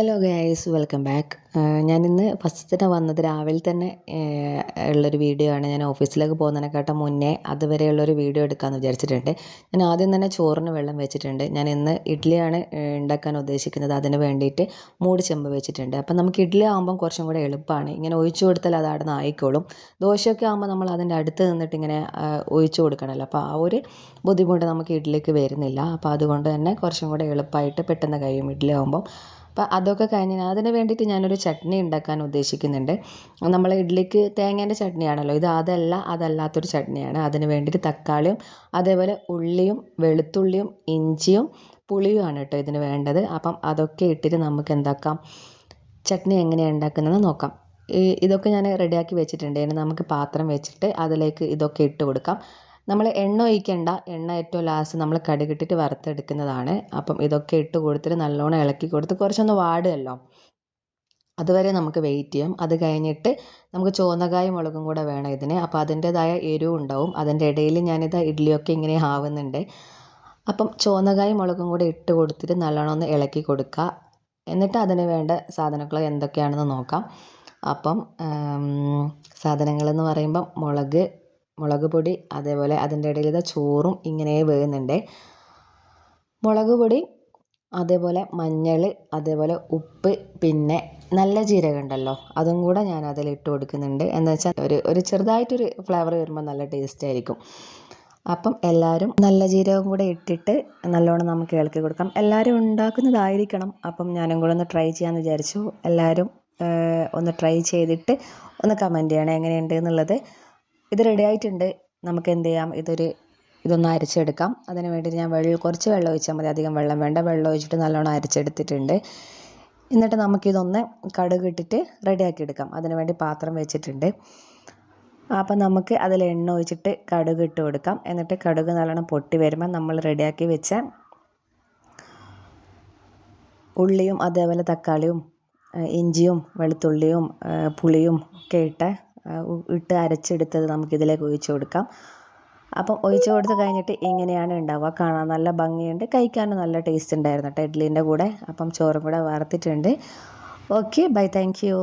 Hello guys, welcome back. ഞാനിന്ന് first തന്നെ വന്നത് രാവിലെ തന്നെ ഉള്ളൊരു വീഡിയോ ആണ്. ഞാൻ ഓഫീസിലേക്ക് പോകുന്നതിനെക്കാട്ടും മുന്നേ അതുവരെയുള്ളൊരു വീഡിയോ എടുക്കാമെന്ന് വിചാരിച്ചിട്ടുണ്ട്. ഞാൻ ആദ്യം തന്നെ ചോറിന് വെള്ളം വെച്ചിട്ടുണ്ട്. ഞാൻ ഇന്ന് ഇഡ്ഡലിയാണ് ഉണ്ടാക്കാൻ ഉദ്ദേശിക്കുന്നത്. അതിന് വേണ്ടിയിട്ട് മൂട് ചെമ്പ് വെച്ചിട്ടുണ്ട്. അപ്പം നമുക്ക് ഇഡ്ഡലി ആകുമ്പം കുറച്ചും കൂടെ എളുപ്പമാണ്. ഇങ്ങനെ ഒഴിച്ചു കൊടുത്താൽ അത് അവിടെ നിന്ന് ആയിക്കോളും. ദോശയൊക്കെ ആകുമ്പോൾ നമ്മൾ അതിൻ്റെ അടുത്ത് നിന്നിട്ട് ഇങ്ങനെ ഒഴിച്ചു കൊടുക്കണമല്ലോ. അപ്പോൾ ആ ഒരു ബുദ്ധിമുട്ട് നമുക്ക് ഇഡ്ഡലിക്ക് വരുന്നില്ല. അപ്പോൾ അതുകൊണ്ട് തന്നെ കുറച്ചും കൂടെ എളുപ്പമായിട്ട് പെട്ടെന്ന് കഴിയും ഇഡ്ഡലി ആകുമ്പം. അപ്പോൾ അതൊക്കെ കഴിഞ്ഞ് അതിന് വേണ്ടിയിട്ട് ഞാനൊരു ചട്നി ഉണ്ടാക്കാൻ ഉദ്ദേശിക്കുന്നുണ്ട്. നമ്മൾ ഇഡ്ഡലിക്ക് തേങ്ങേൻ്റെ ചട്നിയാണല്ലോ ഇത്. അതല്ലാത്തൊരു ചട്നിയാണ്. അതിന് വേണ്ടിയിട്ട് തക്കാളിയും അതേപോലെ ഉള്ളിയും വെളുത്തുള്ളിയും ഇഞ്ചിയും പുളിയുമാണ് കേട്ടോ ഇതിന് വേണ്ടത്. അപ്പം അതൊക്കെ ഇട്ടിട്ട് നമുക്ക് എന്താക്കാം, ചട്നി എങ്ങനെയാണ് ഉണ്ടാക്കുന്നതെന്ന് നോക്കാം. ഇതൊക്കെ ഞാൻ റെഡിയാക്കി വെച്ചിട്ടുണ്ട്. ഇനി നമുക്ക് പാത്രം വെച്ചിട്ട് അതിലേക്ക് ഇതൊക്കെ ഇട്ട് കൊടുക്കാം. നമ്മൾ എണ്ണ ഒഴിക്കേണ്ട. എണ്ണ ഏറ്റവും ലാസ്റ്റ് നമ്മൾ കടുകിട്ടിട്ട് വറുത്തെടുക്കുന്നതാണ്. അപ്പം ഇതൊക്കെ ഇട്ട് കൊടുത്തിട്ട് നല്ലോണം ഇളക്കി കൊടുത്ത് കുറച്ചൊന്ന് വാടുമല്ലോ, അതുവരെ നമുക്ക് വെയിറ്റ് ചെയ്യാം. അത് കഴിഞ്ഞിട്ട് നമുക്ക് ചുവന്നകായും മുളകും കൂടെ വേണം ഇതിന്. അപ്പോൾ അതിൻ്റേതായ എരിവും ഉണ്ടാവും. അതിൻ്റെ ഇടയിൽ ഞാനിത് ഇഡ്ഡലിയൊക്കെ ഇങ്ങനെ ആവുന്നുണ്ട്. അപ്പം ചുവന്നകായും മുളകും കൂടെ ഇട്ട് കൊടുത്തിട്ട് നല്ലോണം ഒന്ന് ഇളക്കി കൊടുക്കുക. എന്നിട്ട് അതിന് വേണ്ട സാധനങ്ങൾ എന്തൊക്കെയാണെന്ന് നോക്കാം. അപ്പം സാധനങ്ങളെന്ന് പറയുമ്പം മുളക് പൊടി, അതേപോലെ അതിൻ്റെ ഇടയിൽ ഇത് ചോറും ഇങ്ങനെ വേകുന്നുണ്ട്. മുളക് പൊടി, അതേപോലെ മഞ്ഞൾ, അതേപോലെ ഉപ്പ്, പിന്നെ നല്ല ജീരകം ഉണ്ടല്ലോ അതും കൂടെ ഞാൻ അതിലിട്ട് കൊടുക്കുന്നുണ്ട്. എന്ന് വെച്ചാൽ ഒരു ചെറുതായിട്ടൊരു ഫ്ലേവർ വരുമ്പോൾ നല്ല ടേസ്റ്റ് ആയിരിക്കും. അപ്പം എല്ലാവരും നല്ല ജീരകം കൂടെ ഇട്ടിട്ട് നല്ലോണം നമുക്ക് ഇളക്കി കൊടുക്കാം. എല്ലാവരും ഉണ്ടാക്കുന്നതായിരിക്കണം. അപ്പം ഞാനും കൂടെ ഒന്ന് ട്രൈ ചെയ്യാമെന്ന് വിചാരിച്ചു. എല്ലാവരും ഒന്ന് ട്രൈ ചെയ്തിട്ട് ഒന്ന് കമൻറ്റ് ചെയ്യണം എങ്ങനെയുണ്ട് എന്നുള്ളത്. ഇത് റെഡി ആയിട്ടുണ്ട്. നമുക്ക് എന്ത് ചെയ്യാം, ഇതൊന്ന് അരച്ചെടുക്കാം. അതിന് വേണ്ടി ഞാൻ കുറച്ച് വെള്ളം ഒഴിച്ചാൽ മതി, അധികം വെള്ളം വേണ്ട. വെള്ളം ഒഴിച്ചിട്ട് നല്ലോണം അരച്ചെടുത്തിട്ടുണ്ട്. എന്നിട്ട് നമുക്കിതൊന്ന് കടുക് ഇട്ടിട്ട് റെഡിയാക്കി എടുക്കാം. അതിന് വേണ്ടി പാത്രം വെച്ചിട്ടുണ്ട്. അപ്പം നമുക്ക് അതിൽ എണ്ണ ഒഴിച്ചിട്ട് കടുക് ഇട്ട് കൊടുക്കാം. എന്നിട്ട് കടുക് നല്ലോണം പൊട്ടി വരുമ്പോൾ നമ്മൾ റെഡിയാക്കി വെച്ച ഉള്ളിയും അതേപോലെ തക്കാളിയും ഇഞ്ചിയും വെളുത്തുള്ളിയും പുളിയും ഒക്കെ ഇട്ട് അരച്ചെടുത്തത് നമുക്കിതിലേക്ക് ഒഴിച്ച് കൊടുക്കാം. അപ്പം ഒഴിച്ച് കൊടുത്ത് കഴിഞ്ഞിട്ട് ഇങ്ങനെയാണ് ഉണ്ടാവുക. കാണാൻ നല്ല ഭംഗിയുണ്ട്, കഴിക്കാനും നല്ല ടേസ്റ്റ് ഉണ്ടായിരുന്നു കേട്ടോ ഇഡ്ഡലീൻ്റെ കൂടെ. അപ്പം ചോറും കൂടെ വറുത്തിട്ടുണ്ട്. Okay, bye, thank U.